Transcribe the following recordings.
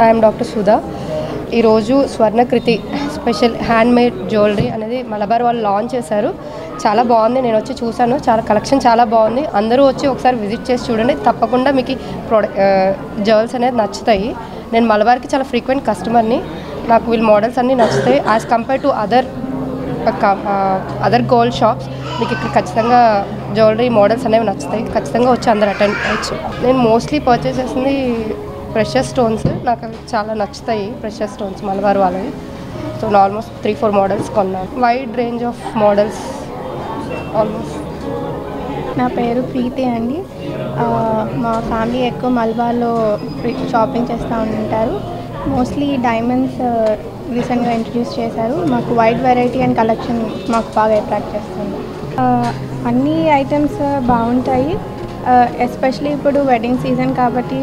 I'm doctor Sudha. ఈరోజు స్వర్ణకృతి special handmade jewellery అనేది మలబార్ వాళ్ళు లాంచ్ చేశారు. చాలా బాగుంది. నేను వచ్చి చూశాను. చాలా కలెక్షన్ చాలా బాగుంది. అందరూ వచ్చి ఒకసారి విజిట్ చేసి చూడండి. తప్పకుండా మీకు జ్యువెల్స్ అనేది నచ్చుతాయి. నేను మలబార్కి చాలా ఫ్రీక్వెంట్ కస్టమర్ని. నాకు వీళ్ళ మోడల్స్ అన్నీ నచ్చుతాయి. As compare to other gold shops మీకు ఇక్కడ ఖచ్చితంగా జ్యువెలరీ మోడల్స్ అనేవి నచ్చుతాయి. ఖచ్చితంగా వచ్చి అందరు అటెండ్ అవ్వచ్చు. నేను మోస్ట్లీ పర్చేస్ చేసింది ప్రెషర్ స్టోన్స్. నాకు అవి చాలా నచ్చుతాయి. ప్రెషర్ స్టోన్స్ మలబార్ వాళ్ళవి. సో ఆల్మోస్ట్ 3-4 మోడల్స్ కొన్నాను. Wide range of models almost. నా పేరు ప్రీతి అండి. మా ఫ్యామిలీ ఎక్కువ మలబార్లో షాపింగ్ చేస్తూ ఉంటారు. మోస్ట్లీ డైమండ్స్ రీసెంట్గా ఇంట్రడ్యూస్ చేశారు. మాకు వైడ్ వెరైటీ అండ్ కలెక్షన్ మాకు బాగా అట్రాక్ట్ చేస్తుంది. అన్ని ఐటమ్స్ బాగుంటాయి. ఎస్పెషలీ ఇప్పుడు వెడ్డింగ్ సీజన్ కాబట్టి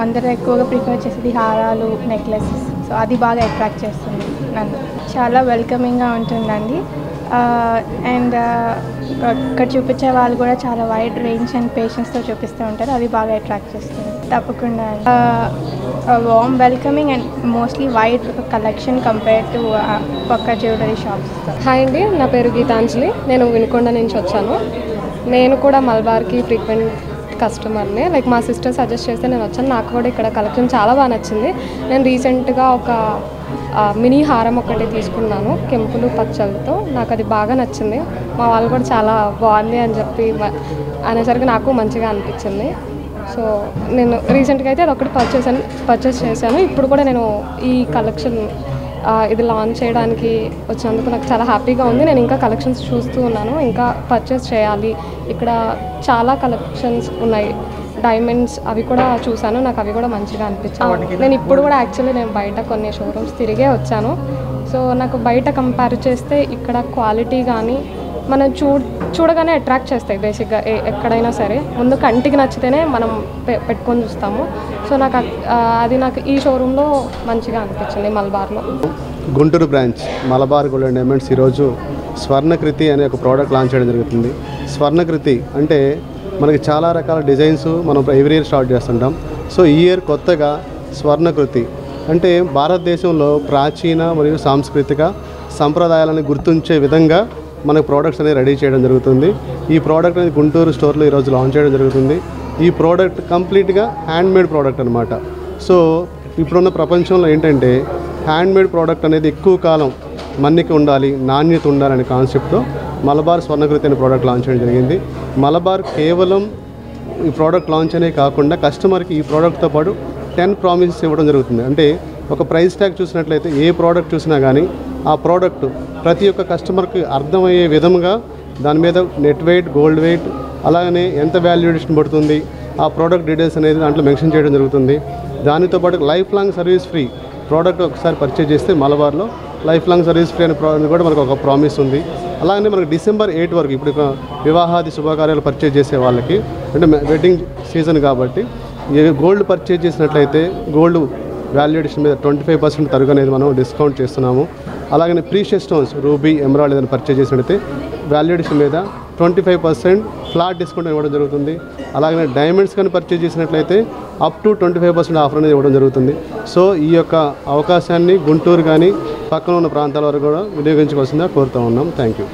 అందరూ ఎక్కువగా ప్రిఫర్ చేసేది హారాలు, నెక్లెసెస్. సో అది బాగా అట్రాక్ట్ చేస్తుంది నన్ను. చాలా వెల్కమింగ్గా ఉంటుందండి. అండ్ ఇక్కడ చూపించే వాళ్ళు కూడా చాలా వైడ్ రేంజ్ అండ్ పేషెన్స్తో చూపిస్తూ ఉంటారు. అది బాగా అట్రాక్ట్ చేస్తుంది. తప్పకుండా warm welcoming and mostly wide collection compare to పక్క జ్యువెలరీ షాప్స్. హాయ్ అండి, నా పేరు గీతాంజలి. నేను వినుకొండ నుంచి వచ్చాను. నేను కూడా మలబార్కి ఫ్రీక్వెంట్ కస్టమర్ని. లైక్ మా సిస్టర్ సజెస్ట్ చేస్తే నేను వచ్చాను. నాకు కూడా ఇక్కడ కలెక్షన్ చాలా బాగా నచ్చింది. నేను రీసెంట్గా ఒక మినీ హారం ఒకటి తీసుకున్నాను కెంపులు పచ్చలతో. నాకు అది బాగా నచ్చింది. మా వాళ్ళు కూడా చాలా బాగుంది అని చెప్పి అనేసరికి నాకు మంచిగా అనిపించింది. సో నేను రీసెంట్గా అయితే అది ఒకటి పర్చేస్ చేశాను. ఇప్పుడు కూడా నేను ఈ కలెక్షన్ ఇది లాంచ్ చేయడానికి వచ్చినందుకు నాకు చాలా హ్యాపీగా ఉంది. నేను ఇంకా కలెక్షన్స్ చూస్తూ ఉన్నాను. ఇంకా పర్చేస్ చేయాలి. ఇక్కడ చాలా కలెక్షన్స్ ఉన్నాయి. డైమండ్స్ అవి కూడా చూశాను. నాకు అవి కూడా మంచిగా అనిపించాయి. నేను ఇప్పుడు కూడా యాక్చువల్లీ నేను బయట కొన్ని షోరూమ్స్ తిరిగే వచ్చాను. సో నాకు బయట కంపేర్ చేస్తే ఇక్కడ క్వాలిటీ కానీ మనం చూడగానే అట్రాక్ట్ చేస్తాయి. బేసిక్గా ఎక్కడైనా సరే ముందు కంటికి నచ్చితేనే మనం పెట్టుకొని చూస్తాము. సో నాకు ఈ షోరూంలో మంచిగా అనిపించింది మలబార్లో. Guntur branch Malabar gold and diamonds ఈరోజు స్వర్ణకృతి అనే ఒక ప్రోడక్ట్ లాంచ్ చేయడం జరుగుతుంది. స్వర్ణకృతి అంటే మనకి చాలా రకాల డిజైన్స్ మనం ఎవ్రీ ఇయర్ స్టార్ట్ చేస్తుంటాం. సో ఈ ఇయర్ కొత్తగా స్వర్ణకృతి అంటే భారతదేశంలో ప్రాచీన మరియు సాంస్కృతిక సంప్రదాయాలను గుర్తించే విధంగా మనకు ప్రోడక్ట్స్ అనేది రెడీ చేయడం జరుగుతుంది. ఈ ప్రోడక్ట్ అనేది గుంటూరు స్టోర్లో ఈరోజు లాంచ్ చేయడం జరుగుతుంది. ఈ ప్రోడక్ట్ కంప్లీట్గా హ్యాండ్మేడ్ ప్రోడక్ట్ అనమాట. సో ఇప్పుడున్న ప్రపంచంలో ఏంటంటే హ్యాండ్మేడ్ ప్రోడక్ట్ అనేది ఎక్కువ కాలం మన్నిక ఉండాలి, నాణ్యత ఉండాలనే కాన్సెప్ట్తో మలబార్ స్వర్ణకృతి అనే ప్రోడక్ట్ లాంచ్ చేయడం జరిగింది. మలబార్ కేవలం ఈ ప్రోడక్ట్ లాంచ్ అనే కాకుండా కస్టమర్కి ఈ ప్రోడక్ట్తో పాటు 10 ప్రామిసెస్ ఇవ్వడం జరుగుతుంది. అంటే ఒక ప్రైస్ ట్యాగ్ చూసినట్లయితే ఏ ప్రోడక్ట్ చూసినా కానీ ఆ ప్రోడక్ట్ ప్రతి ఒక్క కస్టమర్కి అర్థమయ్యే విధంగా దాని మీద నెట్ వెయిట్, గోల్డ్ వెయిట్, అలాగనే ఎంత వాల్యుయేషన్ పడుతుంది ఆ ప్రోడక్ట్ డీటెయిల్స్ అనేది దాంట్లో మెన్షన్ చేయడం జరుగుతుంది. దానితో పాటు life long service free. Product ఒకసారి పర్చేజ్ చేస్తే మలబార్లో లైఫ్ లాంగ్ సర్వీస్ ఫ్రీ అనే కూడా మనకు ఒక ప్రామిస్ ఉంది. అలాగనే మనకు December 8 వరకు ఇప్పుడు వివాహాది శుభకార్యాలు పర్చేజ్ చేసే వాళ్ళకి అంటే వెడ్డింగ్ సీజన్ కాబట్టి గోల్డ్ పర్చేజ్ చేసినట్లయితే గోల్డ్ వాల్యుయేషన్ మీద 25% తరుగు అనేది మనం డిస్కౌంట్ చేస్తున్నాము. అలాగనే ప్రీషియస్ స్టోన్స్, రూబీ, ఎమరాల్డ్ ఏదైనా పర్చేజ్ చేసినట్లయితే వాల్యుయేషన్ మీద 25% ఫ్లాట్ డిస్కౌంట్ ఇవ్వడం జరుగుతుంది. అలాగనే డైమండ్స్ కానీ పర్చేజ్ చేసినట్లయితే అప్ టు 25% ఆఫర్ అనేది ఇవ్వడం జరుగుతుంది. సో ఈ యొక్క అవకాశాన్ని గుంటూరు కానీ పక్కన ఉన్న ప్రాంతాల వరకు కూడా వినియోగించుకోవాల్సిందిగా కోరుతూ ఉన్నాం. Thank you.